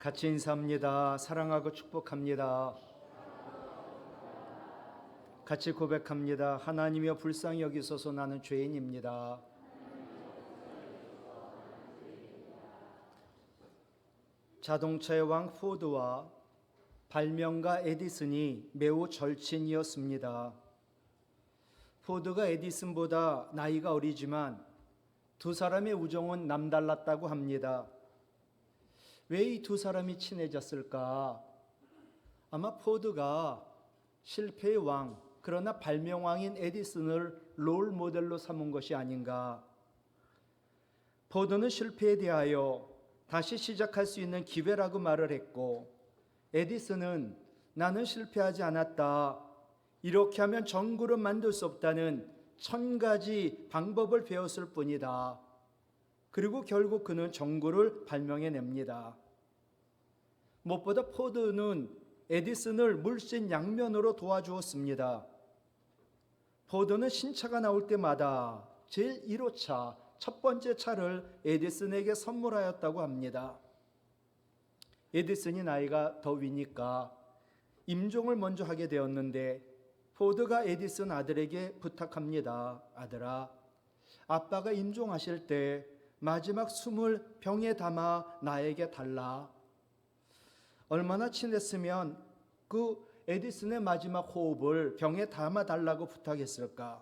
같이 인사합니다. 사랑하고 축복합니다. 같이 고백합니다. 하나님이여 불쌍히 여기소서 나는 죄인입니다. 자동차의 왕 포드와 발명가 에디슨이 매우 절친이었습니다. 포드가 에디슨보다 나이가 어리지만 두 사람의 우정은 남달랐다고 합니다. 왜 이 두 사람이 친해졌을까? 아마 포드가 실패의 왕, 그러나 발명왕인 에디슨을 롤 모델로 삼은 것이 아닌가. 포드는 실패에 대하여 다시 시작할 수 있는 기회라고 말을 했고, 에디슨은 나는 실패하지 않았다. 이렇게 하면 전구를 만들 수 없다는 1000가지 방법을 배웠을 뿐이다. 그리고 결국 그는 전구를 발명해냅니다. 무엇보다 포드는 에디슨을 물씬 양면으로 도와주었습니다. 포드는 신차가 나올 때마다 제일 1호차, 첫 번째 차를 에디슨에게 선물하였다고 합니다. 에디슨이 나이가 더 위니까 임종을 먼저 하게 되었는데 포드가 에디슨 아들에게 부탁합니다. 아들아, 아빠가 임종하실 때 마지막 숨을 병에 담아 나에게 달라. 얼마나 친했으면 그 에디슨의 마지막 호흡을 병에 담아 달라고 부탁했을까.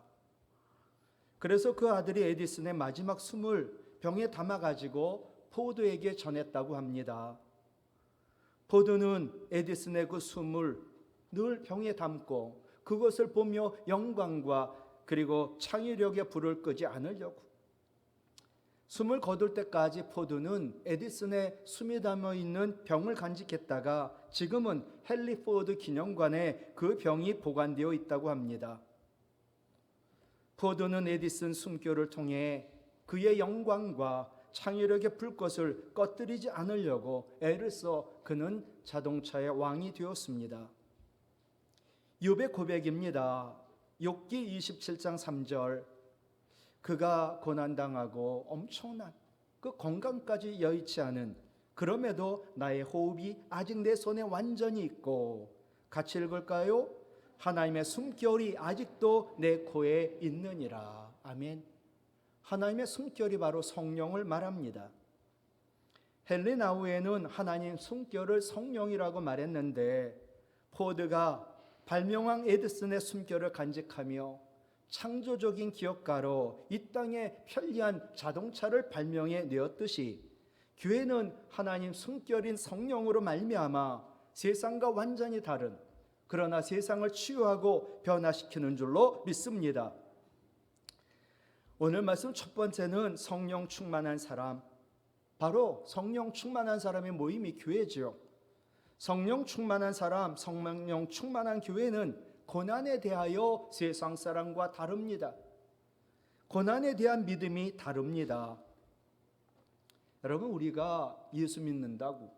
그래서 그 아들이 에디슨의 마지막 숨을 병에 담아 가지고 포드에게 전했다고 합니다. 포드는 에디슨의 그 숨을 늘 병에 담고 그것을 보며 영광과 그리고 창의력의 불을 끄지 않으려고 숨을 거둘 때까지 포드는 에디슨의 숨이 담아있는 병을 간직했다가 지금은 헨리 포드 기념관에 그 병이 보관되어 있다고 합니다. 포드는 에디슨 숨결을 통해 그의 영광과 창의력의 불꽃을 꺼뜨리지 않으려고 애를 써 그는 자동차의 왕이 되었습니다. 욥의 고백입니다. 욥기 27장 3절. 그가 고난당하고 엄청난 그 건강까지 여의치 않은 그럼에도 나의 호흡이 아직 내 손에 완전히 있고 같이 읽을까요? 하나님의 숨결이 아직도 내 코에 있느니라. 아멘. 하나님의 숨결이 바로 성령을 말합니다. 헨리 나우에는 하나님 숨결을 성령이라고 말했는데 포드가 발명왕 에디슨의 숨결을 간직하며 창조적인 기업가로 이 땅에 편리한 자동차를 발명해 내었듯이 교회는 하나님 숨결인 성령으로 말미암아 세상과 완전히 다른 그러나 세상을 치유하고 변화시키는 줄로 믿습니다. 오늘 말씀 첫 번째는 성령 충만한 사람, 바로 성령 충만한 사람의 모임이 교회죠. 성령 충만한 사람, 성령 충만한 교회는 고난에 대하여 세상 사람과 다릅니다. 고난에 대한 믿음이 다릅니다. 여러분, 우리가 예수 믿는다고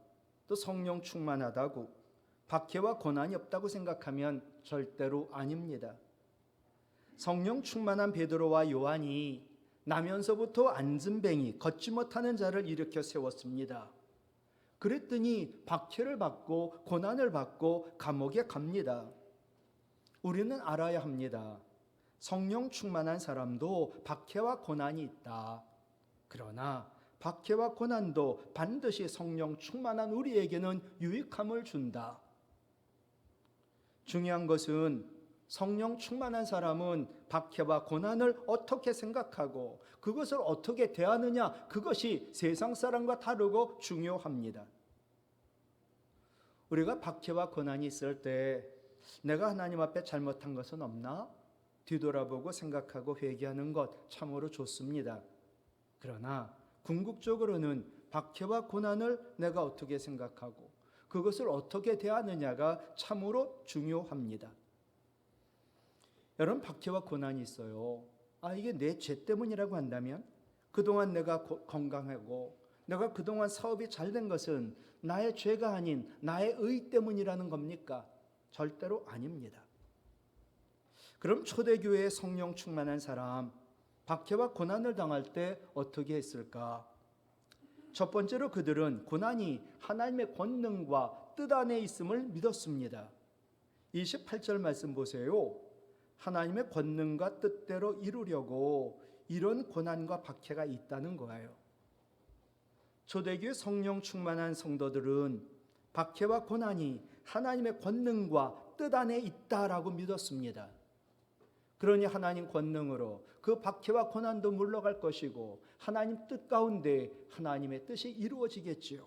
또 성령 충만하다고 박해와 고난이 없다고 생각하면 절대로 아닙니다. 성령 충만한 베드로와 요한이 나면서부터 앉은뱅이 걷지 못하는 자를 일으켜 세웠습니다. 그랬더니 박해를 받고 고난을 받고 감옥에 갑니다. 우리는 알아야 합니다. 성령 충만한 사람도 박해와 고난이 있다. 그러나 박해와 고난도 반드시 성령 충만한 우리에게는 유익함을 준다. 중요한 것은 성령 충만한 사람은 박해와 고난을 어떻게 생각하고 그것을 어떻게 대하느냐, 그것이 세상 사람과 다르고 중요합니다. 우리가 박해와 고난이 있을 때 내가 하나님 앞에 잘못한 것은 없나? 뒤돌아보고 생각하고 회개하는 것 참으로 좋습니다. 그러나 궁극적으로는 박해와 고난을 내가 어떻게 생각하고 그것을 어떻게 대하느냐가 참으로 중요합니다. 여러분, 박해와 고난이 있어요. 이게 내 죄 때문이라고 한다면 그동안 내가 건강하고 내가 그동안 사업이 잘 된 것은 나의 죄가 아닌 나의 의 때문이라는 겁니까? 절대로 아닙니다. 그럼 초대교회의 성령 충만한 사람, 박해와 고난을 당할 때 어떻게 했을까? 첫 번째로 그들은 고난이 하나님의 권능과 뜻 안에 있음을 믿었습니다. 28절 말씀 보세요. 하나님의 권능과 뜻대로 이루려고 이런 고난과 박해가 있다는 거예요. 초대교회 성령 충만한 성도들은 박해와 고난이 하나님의 권능과 뜻 안에 있다라고 믿었습니다. 그러니 하나님 권능으로 그 박해와 고난도 물러갈 것이고 하나님 뜻 가운데 하나님의 뜻이 이루어지겠지요.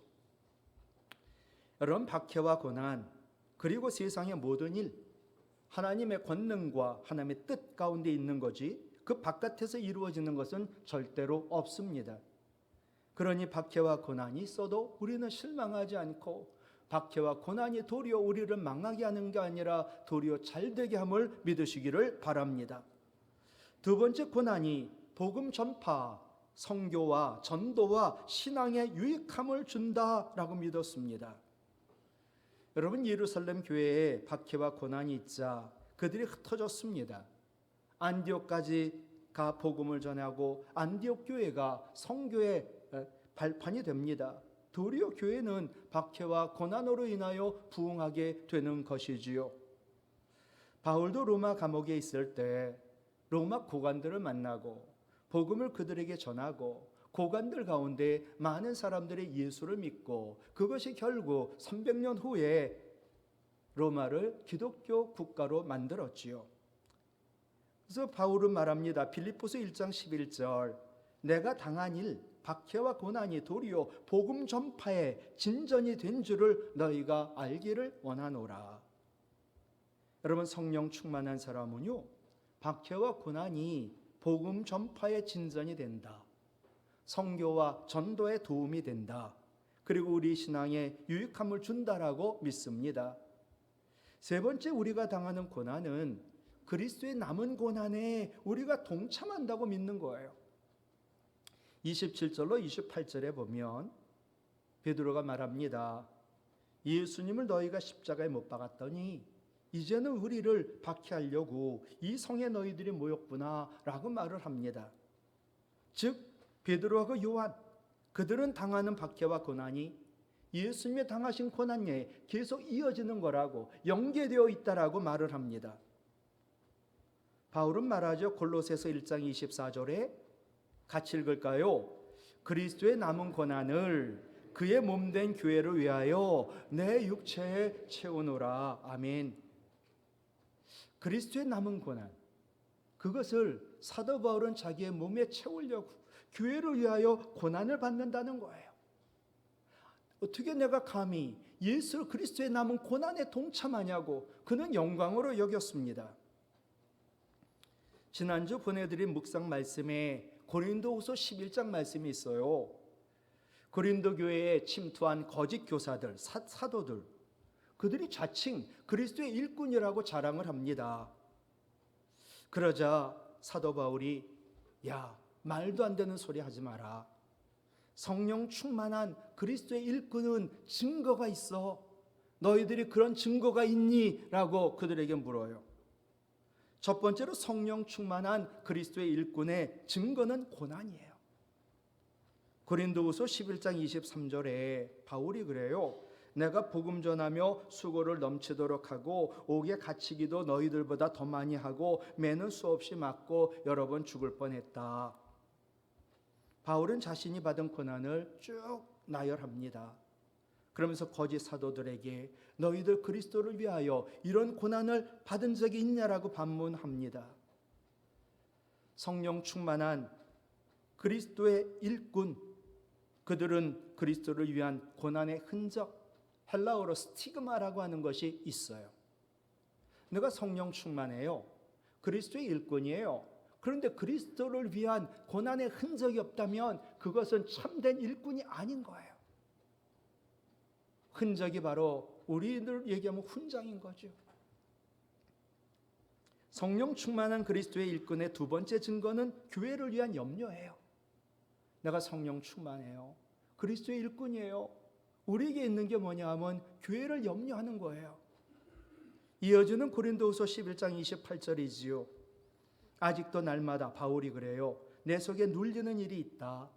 여러분, 박해와 고난 그리고 세상의 모든 일, 하나님의 권능과 하나님의 뜻 가운데 있는 거지 그 바깥에서 이루어지는 것은 절대로 없습니다. 그러니 박해와 고난이 있어도 우리는 실망하지 않고 박해와 고난이 도리어 우리를 망하게 하는 게 아니라 도리어 잘되게 함을 믿으시기를 바랍니다. 두 번째, 고난이 복음 전파, 선교와 전도와 신앙에 유익함을 준다라고 믿었습니다. 여러분, 예루살렘 교회에 박해와 고난이 있자 그들이 흩어졌습니다. 안디옥까지 가 복음을 전하고 안디옥 교회가 선교의 발판이 됩니다. 도리어 교회는 박해와 고난으로 인하여 부흥하게 되는 것이지요. 바울도 로마 감옥에 있을 때 로마 고관들을 만나고 복음을 그들에게 전하고 고관들 가운데 많은 사람들이 예수를 믿고 그것이 결국 300년 후에 로마를 기독교 국가로 만들었지요. 그래서 바울은 말합니다. 빌립보서 1장 11절, 내가 당한 일 박해와 고난이 도리어 복음 전파의 진전이 된 줄을 너희가 알기를 원하노라. 여러분, 성령 충만한 사람은요, 박해와 고난이 복음 전파의 진전이 된다. 선교와 전도에 도움이 된다. 그리고 우리 신앙에 유익함을 준다라고 믿습니다. 세 번째, 우리가 당하는 고난은 그리스도의 남은 고난에 우리가 동참한다고 믿는 거예요. 27절로 28절에 보면 베드로가 말합니다. 예수님을 너희가 십자가에 못 박았더니 이제는 우리를 박해하려고 이 성에 너희들이 모였구나 라고 말을 합니다. 즉 베드로하고 요한, 그들은 당하는 박해와 고난이 예수님이 당하신 고난에 계속 이어지는 거라고, 연계되어 있다라고 말을 합니다. 바울은 말하죠. 골로새서 1장 24절에 같이 읽을까요? 그리스도의 남은 고난을 그의 몸된 교회를 위하여 내 육체에 채우노라. 아멘. 그리스도의 남은 고난, 그것을 사도 바울은 자기의 몸에 채우려고 교회를 위하여 고난을 받는다는 거예요. 어떻게 내가 감히 예수 그리스도의 남은 고난에 동참하냐고 그는 영광으로 여겼습니다. 지난주 보내드린 묵상 말씀에 고린도후서 11장 말씀이 있어요. 고린도 교회에 침투한 거짓 교사들, 사도들, 그들이 자칭 그리스도의 일꾼이라고 자랑을 합니다. 그러자 사도 바울이 야, 말도 안 되는 소리 하지 마라. 성령 충만한 그리스도의 일꾼은 증거가 있어. 너희들이 그런 증거가 있니? 라고 그들에게 물어요. 첫 번째로 성령 충만한 그리스도의 일꾼의 증거는 고난이에요. 고린도후서 11장 23절에 바울이 그래요. 내가 복음 전하며 수고를 넘치도록 하고 옥에 갇히기도 너희들보다 더 많이 하고 매는 수없이 맞고 여러 번 죽을 뻔했다. 바울은 자신이 받은 고난을 쭉 나열합니다. 그러면서 거짓 사도들에게 너희들 그리스도를 위하여 이런 고난을 받은 적이 있냐라고 반문합니다. 성령 충만한 그리스도의 일꾼, 그들은 그리스도를 위한 고난의 흔적, 헬라어로 스티그마라고 하는 것이 있어요. 내가 성령 충만해요. 그리스도의 일꾼이에요. 그런데 그리스도를 위한 고난의 흔적이 없다면 그것은 참된 일꾼이 아닌 거예요. 흔적이 바로 우리들 얘기하면 훈장인 거죠. 성령 충만한 그리스도의 일꾼의 두 번째 증거는 교회를 위한 염려예요. 내가 성령 충만해요. 그리스도의 일꾼이에요. 우리에게 있는 게 뭐냐 하면 교회를 염려하는 거예요. 이어지는 고린도후서 11장 28절이지요. 아직도 날마다 바울이 그래요. 내 속에 눌리는 일이 있다.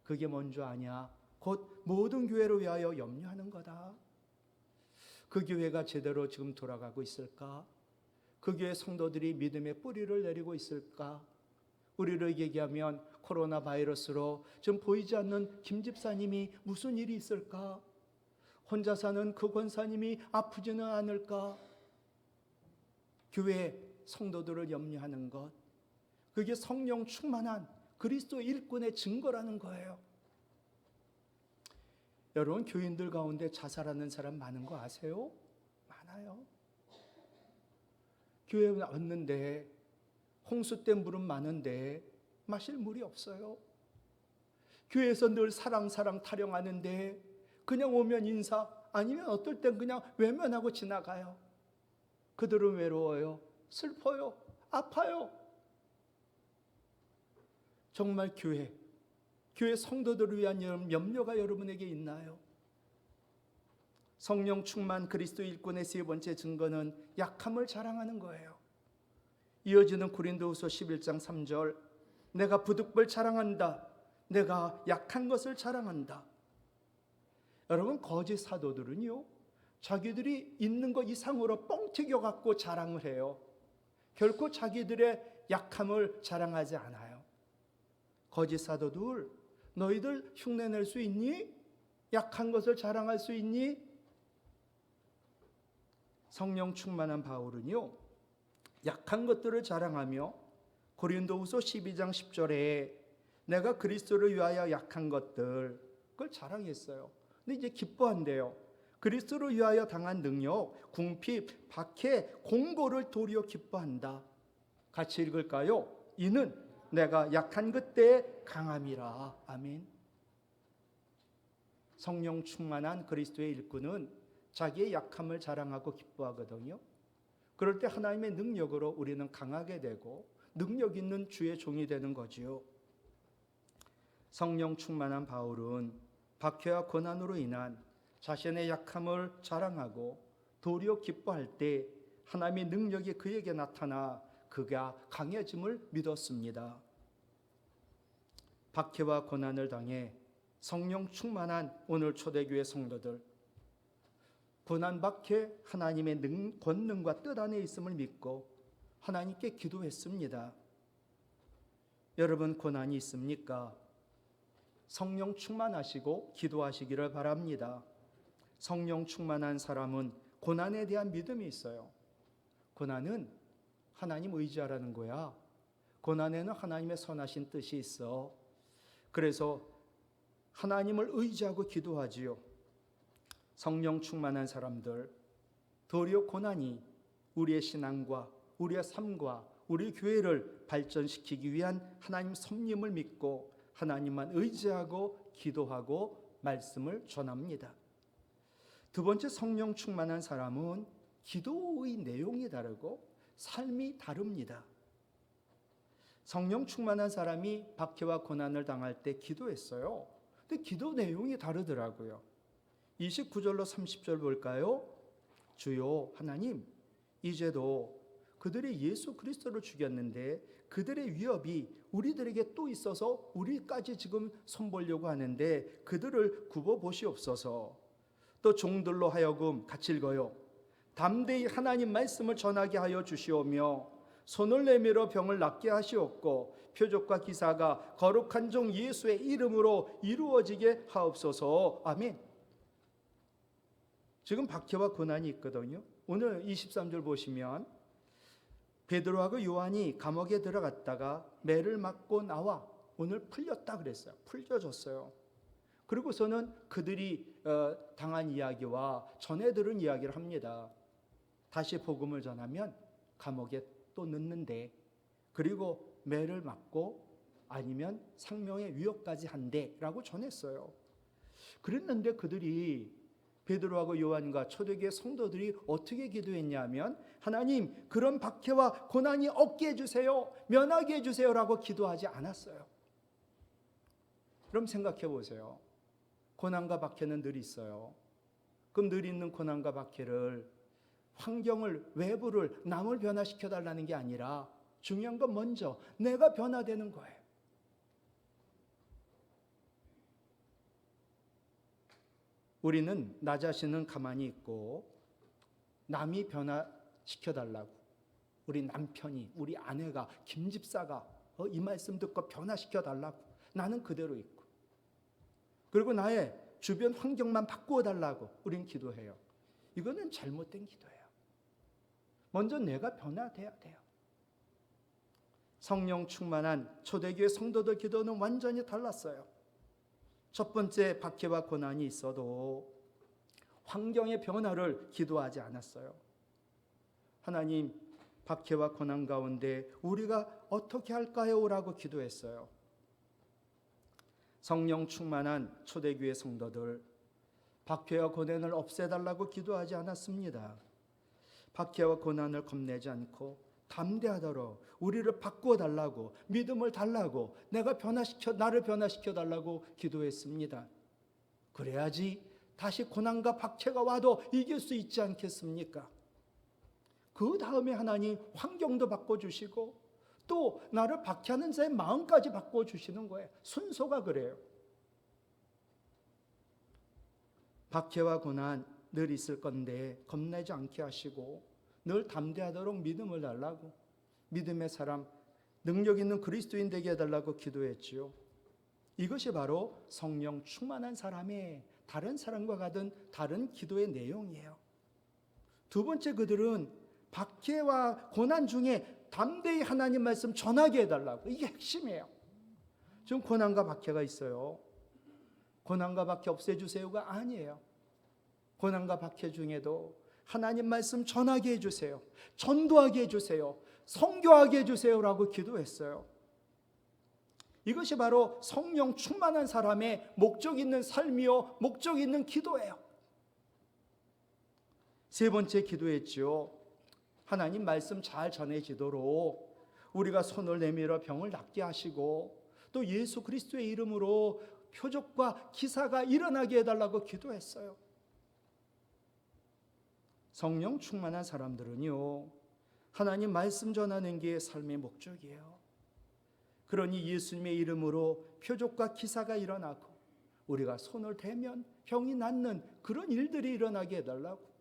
그게 뭔 줄 아냐? 곧 모든 교회를 위하여 염려하는 거다. 그 교회가 제대로 지금 돌아가고 있을까? 그 교회 성도들이 믿음의 뿌리를 내리고 있을까? 우리를 얘기하면 코로나 바이러스로 지금 보이지 않는 김 집사님이 무슨 일이 있을까? 혼자 사는 그 권사님이 아프지는 않을까? 교회 성도들을 염려하는 것, 그게 성령 충만한 그리스도 일꾼의 증거라는 거예요. 여러분, 교인들 가운데 자살하는 사람 많은 거 아세요? 많아요. 교회에 왔는데 홍수 때 물은 많은데 마실 물이 없어요. 교회에서 늘 사랑 타령하는데 그냥 오면 인사, 아니면 어떨 땐 그냥 외면하고 지나가요. 그들은 외로워요. 슬퍼요. 아파요. 정말 교회 성도들을 위한 염려가 여러분에게 있나요? 성령 충만 그리스도 일꾼의 세 번째 증거는 약함을 자랑하는 거예요. 이어지는 고린도후서 11장 3절, 내가 부득불 자랑한다. 내가 약한 것을 자랑한다. 여러분, 거짓 사도들은요, 자기들이 있는 것 이상으로 뻥 튀겨갖고 자랑을 해요. 결코 자기들의 약함을 자랑하지 않아요. 거짓 사도들, 너희들 흉내낼 수 있니? 약한 것을 자랑할 수 있니? 성령 충만한 바울은요, 약한 것들을 자랑하며 고린도후서 12장 10절에 내가 그리스도를 위하여 약한 것들, 그걸 자랑했어요. 근데 이제 기뻐한대요. 그리스도를 위하여 당한 능력, 궁핍, 박해, 공고를 도리어 기뻐한다. 같이 읽을까요? 이는 내가 약한 그때의 강함이라. 아멘. 성령 충만한 그리스도의 일꾼은 자기의 약함을 자랑하고 기뻐하거든요. 그럴 때 하나님의 능력으로 우리는 강하게 되고 능력 있는 주의 종이 되는 거지요. 성령 충만한 바울은 박해와 고난으로 인한 자신의 약함을 자랑하고 도리어 기뻐할 때 하나님의 능력이 그에게 나타나 그가 강해짐을 믿었습니다. 박해와 고난을 당해 성령 충만한 오늘 초대교회 성도들, 고난 박해 하나님의 권능과 뜻 안에 있음을 믿고 하나님께 기도했습니다. 여러분, 고난이 있습니까? 성령 충만하시고 기도하시기를 바랍니다. 성령 충만한 사람은 고난에 대한 믿음이 있어요. 고난은 하나님 의지하라는 거야. 고난에는 하나님의 선하신 뜻이 있어. 그래서 하나님을 의지하고 기도하지요. 성령 충만한 사람들, 도리어 고난이 우리의 신앙과 우리의 삶과 우리 교회를 발전시키기 위한 하나님 섭림을 믿고 하나님만 의지하고 기도하고 말씀을 전합니다. 두 번째, 성령 충만한 사람은 기도의 내용이 다르고 삶이 다릅니다. 성령 충만한 사람이 박해와 고난을 당할 때 기도했어요. 근데 기도 내용이 다르더라고요. 29절로 30절 볼까요? 주여 하나님, 이제도 그들이 예수 그리스도를 죽였는데 그들의 위협이 우리들에게 또 있어서 우리까지 지금 손보려고 하는데 그들을 굽어보시옵소서. 또 종들로 하여금, 같이 읽어요. 담대히 하나님 말씀을 전하게 하여 주시오며 손을 내밀어 병을 낫게 하시옵고 표적과 기사가 거룩한 종 예수의 이름으로 이루어지게 하옵소서. 아멘. 지금 박해와 고난이 있거든요. 오늘 23절 보시면 베드로하고 요한이 감옥에 들어갔다가 매를 맞고 나와 오늘 풀렸다 그랬어요. 풀려졌어요. 그리고서는 그들이 당한 이야기와 전해 들은 이야기를 합니다. 다시 복음을 전하면 감옥에 또 넣는데, 그리고 매를 맞고 아니면 생명의 위협까지 한대라고 전했어요. 그랬는데 그들이, 베드로하고 요한과 초대교회 성도들이 어떻게 기도했냐면 하나님, 그런 박해와 고난이 없게 해주세요, 면하게 해주세요라고 기도하지 않았어요. 그럼 생각해 보세요. 고난과 박해는 늘 있어요. 그럼 늘 있는 고난과 박해를, 환경을, 외부를, 남을 변화시켜 달라는 게 아니라 중요한 건 먼저 내가 변화되는 거예요. 우리는 나 자신은 가만히 있고 남이 변화시켜달라고, 우리 남편이, 우리 아내가, 김 집사가 이 말씀 듣고 변화시켜달라고, 나는 그대로 있고, 그리고 나의 주변 환경만 바꾸어달라고 우린 기도해요. 이거는 잘못된 기도예요. 먼저 내가 변화돼야 돼요. 성령 충만한 초대교회 성도들 기도는 완전히 달랐어요. 첫 번째, 박해와 고난이 있어도 환경의 변화를 기도하지 않았어요. 하나님, 박해와 고난 가운데 우리가 어떻게 할까요? 라고 기도했어요. 성령 충만한 초대교회 성도들, 박해와 고난을 없애달라고 기도하지 않았습니다. 박해와 고난을 겁내지 않고 담대하도록 우리를 바꾸어 달라고, 믿음을 달라고, 나를 변화시켜 달라고 기도했습니다. 그래야지 다시 고난과 박해가 와도 이길 수 있지 않겠습니까? 그 다음에 하나님 환경도 바꿔주시고 또 나를 박해하는 자의 마음까지 바꿔주시는 거예요. 순서가 그래요. 박해와 고난 늘 있을 건데 겁내지 않게 하시고 늘 담대하도록 믿음을 달라고, 믿음의 사람, 능력 있는 그리스도인 되게 해달라고 기도했지요. 이것이 바로 성령 충만한 사람의 다른 사람과 같은 다른 기도의 내용이에요. 두 번째, 그들은 박해와 고난 중에 담대히 하나님 말씀 전하게 해달라고. 이게 핵심이에요. 지금 고난과 박해가 있어요. 고난과 박해 없애주세요가 아니에요. 고난과 박해 중에도 하나님 말씀 전하게 해주세요. 전도하게 해주세요. 선교하게 해주세요라고 기도했어요. 이것이 바로 성령 충만한 사람의 목적 있는 삶이요, 목적 있는 기도예요. 세 번째 기도했죠. 하나님 말씀 잘 전해지도록 우리가 손을 내밀어 병을 낫게 하시고 또 예수 그리스도의 이름으로 표적과 기사가 일어나게 해달라고 기도했어요. 성령 충만한 사람들은요, 하나님 말씀 전하는 게 삶의 목적이에요. 그러니 예수님의 이름으로 표적과 기사가 일어나고 우리가 손을 대면 병이 낫는 그런 일들이 일어나게 해달라고.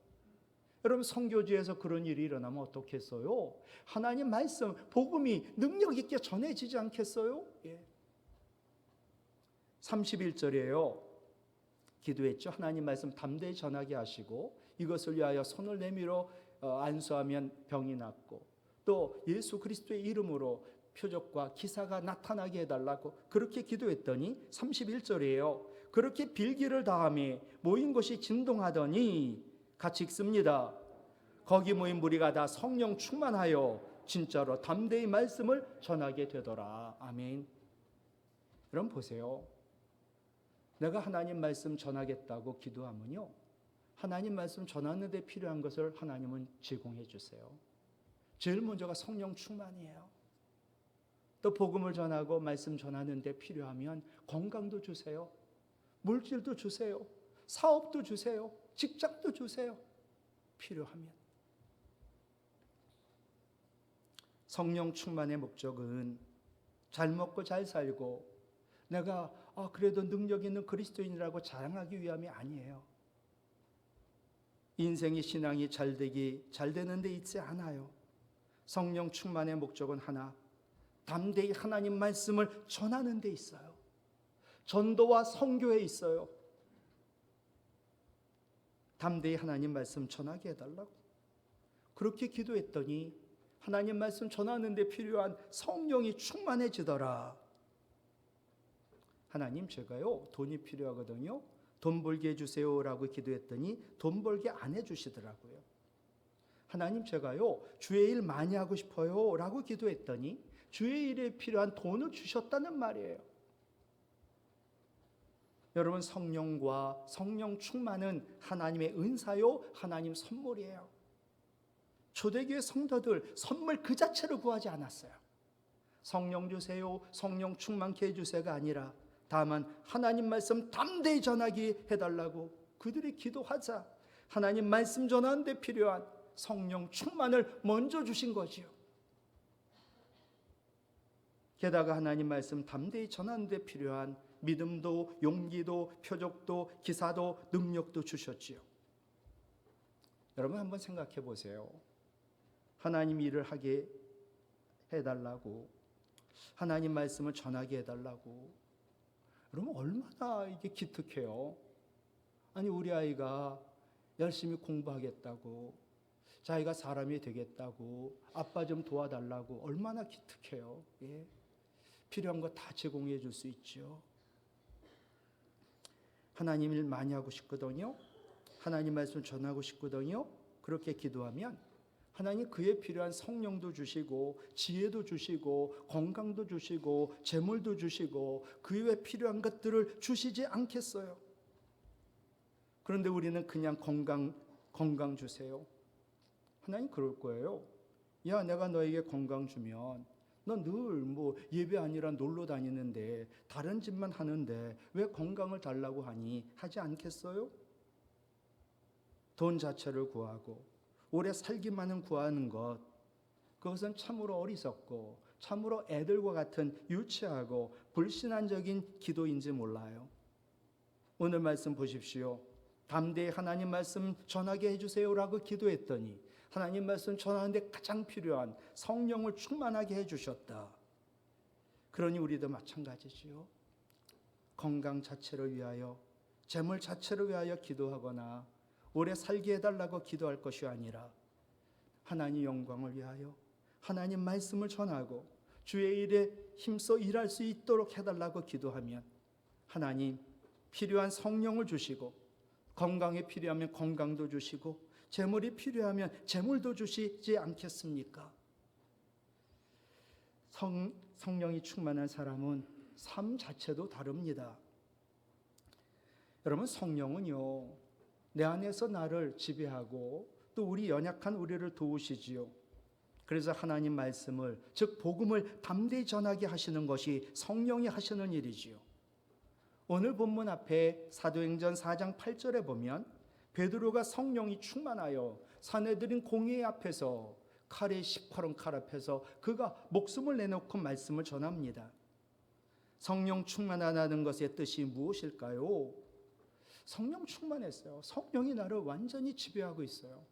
여러분, 선교지에서 그런 일이 일어나면 어떻겠어요? 하나님 말씀, 복음이 능력 있게 전해지지 않겠어요? 31절이에요. 기도했죠. 하나님 말씀 담대히 전하게 하시고 이것을 위하여 손을 내밀어 안수하면 병이 낫고 또 예수 그리스도의 이름으로 표적과 기사가 나타나게 해달라고 그렇게 기도했더니 31절이에요. 그렇게 빌기를 다하며 모인 곳이 진동하더니 같이 읽습니다. 거기 모인 무리가 다 성령 충만하여 진짜로 담대히 말씀을 전하게 되더라. 아멘. 여러분 보세요. 내가 하나님 말씀 전하겠다고 기도하면요, 하나님 말씀 전하는 데 필요한 것을 하나님은 제공해 주세요. 제일 먼저가 성령 충만이에요. 또 복음을 전하고 말씀 전하는 데 필요하면 건강도 주세요. 물질도 주세요. 사업도 주세요. 직장도 주세요. 필요하면. 성령 충만의 목적은 잘 먹고 잘 살고 내가 그래도 능력 있는 그리스도인이라고 자랑하기 위함이 아니에요. 인생이, 신앙이 잘 되는 데 있지 않아요. 성령 충만의 목적은 하나, 담대히 하나님 말씀을 전하는 데 있어요. 전도와 선교에 있어요. 담대히 하나님 말씀 전하게 해달라고. 그렇게 기도했더니 하나님 말씀 전하는 데 필요한 성령이 충만해지더라. 하나님, 제가요 돈이 필요하거든요. 돈 벌게 해주세요라고 기도했더니 돈 벌게 안 해주시더라고요. 하나님, 제가요 주의 일 많이 하고 싶어요 라고 기도했더니 주의 일에 필요한 돈을 주셨다는 말이에요. 여러분, 성령과 성령 충만은 하나님의 은사요, 하나님 선물이에요. 초대교회 성도들 선물 그 자체를 구하지 않았어요. 성령 주세요, 성령 충만케 해주세요가 아니라 다만 하나님 말씀 담대히 전하게 해달라고 그들이 기도하자 하나님 말씀 전하는 데 필요한 성령 충만을 먼저 주신 거지요. 게다가 하나님 말씀 담대히 전하는 데 필요한 믿음도 용기도 표적도 기사도 능력도 주셨지요. 여러분 한번 생각해 보세요. 하나님 일을 하게 해달라고, 하나님 말씀을 전하게 해달라고. 여러분 얼마나 이게 기특해요. 아니 우리 아이가 열심히 공부하겠다고, 자기가 사람이 되겠다고, 아빠 좀 도와달라고, 얼마나 기특해요. 예. 필요한 거 다 제공해 줄 수 있죠. 하나님 일 많이 하고 싶거든요. 하나님 말씀 전하고 싶거든요. 그렇게 기도하면 하나님 그에 필요한 성령도 주시고 지혜도 주시고 건강도 주시고 재물도 주시고 그에 필요한 것들을 주시지 않겠어요. 그런데 우리는 그냥 건강 주세요. 하나님 그럴 거예요. 야, 내가 너에게 건강 주면 너 늘 예배 아니라 놀러 다니는데 다른 짓만 하는데 왜 건강을 달라고 하지 않겠어요? 돈 자체를 구하고 오래 살기만은 구하는 것, 그것은 참으로 어리석고 참으로 애들과 같은 유치하고 불신앙적인 기도인지 몰라요. 오늘 말씀 보십시오. 담대히 하나님 말씀 전하게 해주세요라고 기도했더니 하나님 말씀 전하는데 가장 필요한 성령을 충만하게 해주셨다. 그러니 우리도 마찬가지지요. 건강 자체를 위하여, 재물 자체를 위하여 기도하거나 오래 살게 해달라고 기도할 것이 아니라 하나님 영광을 위하여 하나님 말씀을 전하고 주의 일에 힘써 일할 수 있도록 해달라고 기도하면 하나님 필요한 성령을 주시고, 건강이 필요하면 건강도 주시고 재물이 필요하면 재물도 주시지 않겠습니까? 성령이 충만한 사람은 삶 자체도 다릅니다. 여러분 성령은요, 내 안에서 나를 지배하고 또 우리 연약한 우리를 도우시지요. 그래서 하나님 말씀을, 즉 복음을 담대히 전하게 하시는 것이 성령이 하시는 일이지요. 오늘 본문 앞에 사도행전 4장 8절에 보면 베드로가 성령이 충만하여 사내들인 공회 앞에서 칼의 시퍼런 칼 앞에서 그가 목숨을 내놓고 말씀을 전합니다. 성령 충만하다는 것의 뜻이 무엇일까요? 성령 충만했어요. 성령이 나를 완전히 지배하고 있어요.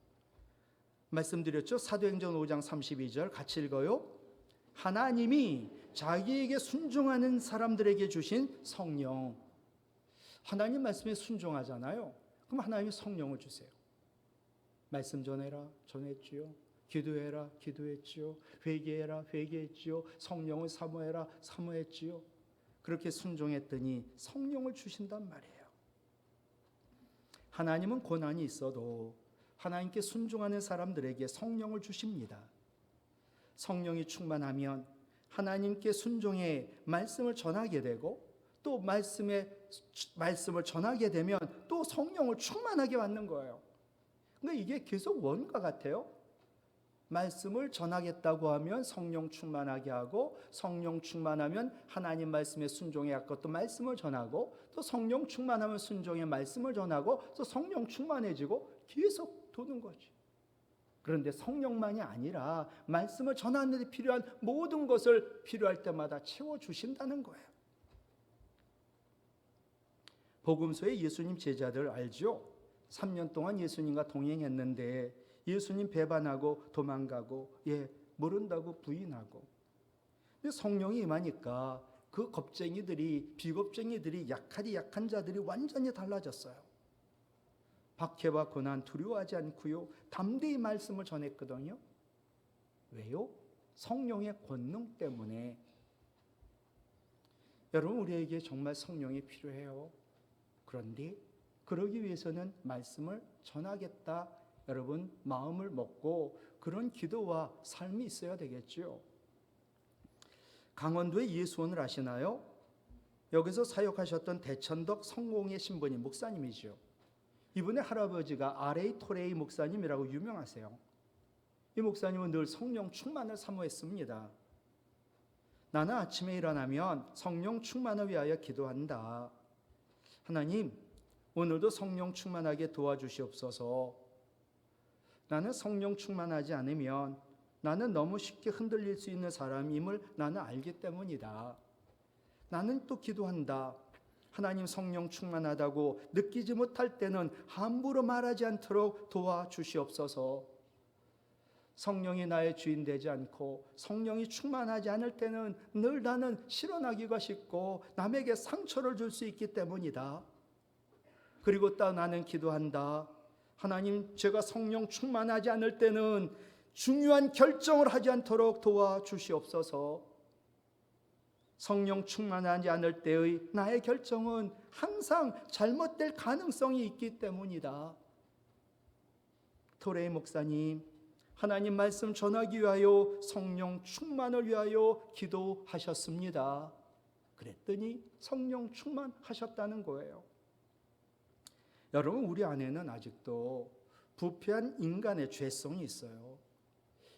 말씀드렸죠? 사도행전 5장 32절 같이 읽어요. 하나님이 자기에게 순종하는 사람들에게 주신 성령. 하나님 말씀에 순종하잖아요. 그럼 하나님이 성령을 주세요. 말씀 전해라, 전했지요. 기도해라, 기도했지요. 회개해라, 회개했지요. 성령을 사모해라, 사모했지요. 그렇게 순종했더니 성령을 주신단 말이에요. 하나님은 고난이 있어도 하나님께 순종하는 사람들에게 성령을 주십니다. 성령이 충만하면 하나님께 순종해 말씀을 전하게 되고 또 말씀을 전하게 되면 또 성령을 충만하게 받는 거예요. 그러니까 이게 계속 원과 같아요. 말씀을 전하겠다고 하면 성령 충만하게 하고, 성령 충만하면 하나님 말씀에 순종해 갖고 또 말씀을 전하고, 또 성령 충만하면 순종해 말씀을 전하고, 또 성령 충만해지고 계속 도는 거지. 그런데 성령만이 아니라 말씀을 전하는 데 필요한 모든 것을 필요할 때마다 채워주신다는 거예요. 복음서에 예수님 제자들 알죠? 3년 동안 예수님과 동행했는데 예수님 배반하고 도망가고 모른다고 부인하고, 근데 성령이 임하니까 그 겁쟁이들이, 비겁쟁이들이, 약한 자들이 완전히 달라졌어요. 박해와 고난 두려워하지 않고요, 담대히 말씀을 전했거든요. 왜요? 성령의 권능 때문에. 여러분 우리에게 정말 성령이 필요해요. 그런데 그러기 위해서는 말씀을 전하겠다, 여러분 마음을 먹고 그런 기도와 삶이 있어야 되겠죠. 강원도의 예수원을 아시나요? 여기서 사역하셨던 대천덕 성공의 신부님 목사님이죠. 이분의 할아버지가 R.A. 토레이 목사님이라고 유명하세요. 이 목사님은 늘 성령 충만을 사모했습니다. 나는 아침에 일어나면 성령 충만을 위하여 기도한다. 하나님, 오늘도 성령 충만하게 도와주시옵소서. 나는 성령 충만하지 않으면 나는 너무 쉽게 흔들릴 수 있는 사람임을 나는 알기 때문이다. 나는 또 기도한다. 하나님 성령 충만하다고 느끼지 못할 때는 함부로 말하지 않도록 도와주시옵소서. 성령이 나의 주인 되지 않고 성령이 충만하지 않을 때는 늘 나는 실현하기가 쉽고 남에게 상처를 줄 수 있기 때문이다. 그리고 또 나는 기도한다. 하나님, 제가 성령 충만하지 않을 때는 중요한 결정을 하지 않도록 도와주시옵소서. 성령 충만하지 않을 때의 나의 결정은 항상 잘못될 가능성이 있기 때문이다. 토레이 목사님, 하나님 말씀 전하기 위하여 성령 충만을 위하여 기도하셨습니다. 그랬더니 성령 충만하셨다는 거예요. 여러분, 우리 안에는 아직도 부패한 인간의 죄성이 있어요.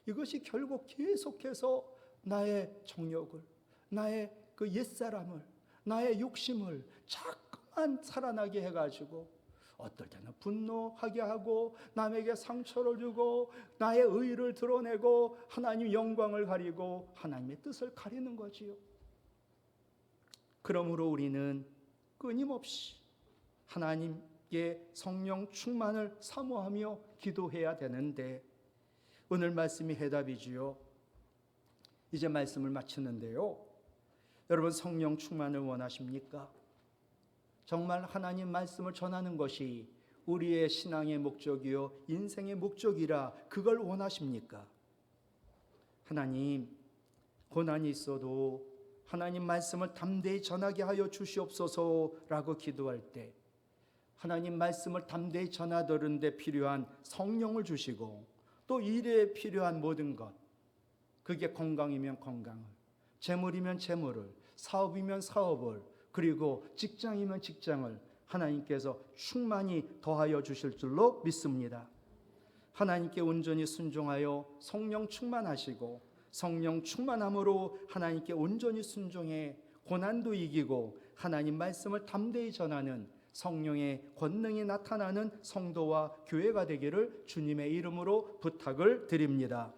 이것이 결국 계속해서 나의 정욕을, 나의 그 옛사람을, 나의 욕심을 자꾸만 살아나게 해가지고 어떨 때는 분노하게 하고 남에게 상처를 주고 나의 의의를 드러내고 하나님 영광을 가리고 하나님의 뜻을 가리는 거지요. 그러므로 우리는 끊임없이 하나님께 성령 충만을 사모하며 기도해야 되는데 오늘 말씀이 해답이지요. 이제 말씀을 마치는데요. 여러분, 성령 충만을 원하십니까? 정말 하나님 말씀을 전하는 것이 우리의 신앙의 목적이요 인생의 목적이라 그걸 원하십니까? 하나님, 고난이 있어도 하나님 말씀을 담대히 전하게 하여 주시옵소서라고 기도할 때 하나님 말씀을 담대히 전하도록 데 필요한 성령을 주시고 또 일에 필요한 모든 것, 그게 건강이면 건강을, 재물이면 재물을, 사업이면 사업을, 그리고 직장이면 직장을 하나님께서 충만히 더하여 주실 줄로 믿습니다. 하나님께 온전히 순종하여 성령 충만하시고 성령 충만함으로 하나님께 온전히 순종해 고난도 이기고 하나님 말씀을 담대히 전하는 성령의 권능이 나타나는 성도와 교회가 되기를 주님의 이름으로 부탁을 드립니다.